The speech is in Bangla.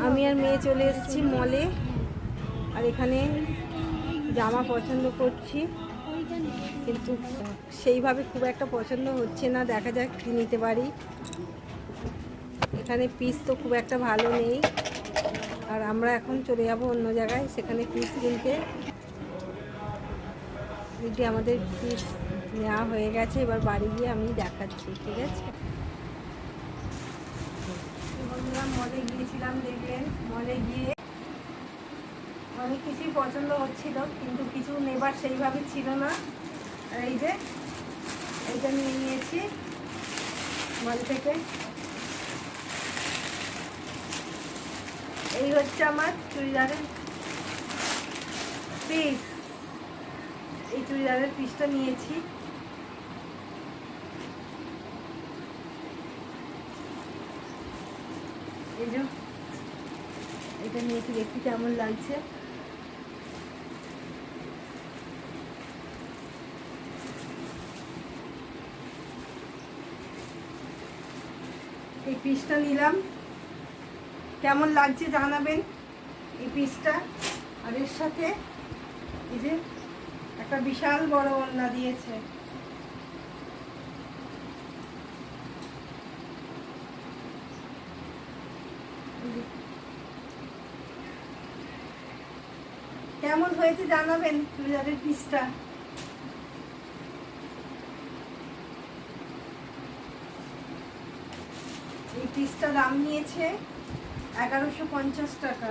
আমি আর মেয়ে চলে এসেছি মলে, আর এখানে জামা পছন্দ করছি, কিন্তু সেইভাবে খুব একটা পছন্দ হচ্ছে না। দেখা যাক কী নিতে পারি। এখানে পিস তো খুব একটা ভালো নেই, আর আমরা এখন চলে যাব অন্য জায়গায়, সেখানে পিস কিনতে। এটি আমাদের পিস নেওয়া হয়ে গেছে, এবার বাড়ি গিয়ে আমি দেখাচ্ছি, ঠিক আছে? বন্ধুরা, মলে গিয়েছিলাম, দেখলেন মলে গিয়ে অনেক কিছুই পছন্দ হচ্ছিল, কিন্তু কিছু নেবার সেইভাবে ছিল না। আর এই যে এইটা নিয়ে নিয়েছি মল থেকে। এই হচ্ছে আমার চুড়িদারের পিস। এই চুড়িদারের পিসটা নিয়েছি। এই যে এটা নিয়েছি, দেখতে কেমন লাগছে। এই পিসটা নিলাম, কেমন লাগছে জানাবেন এই পিসটা। আর এর সাথে এই যে একটা বিশাল বড় ওড়না দিয়েছে। কেমন হয়েছে জানাবেন চুড়িদারের পিসটা। এই পিসটা দাম নিয়েছে 1150 টাকা।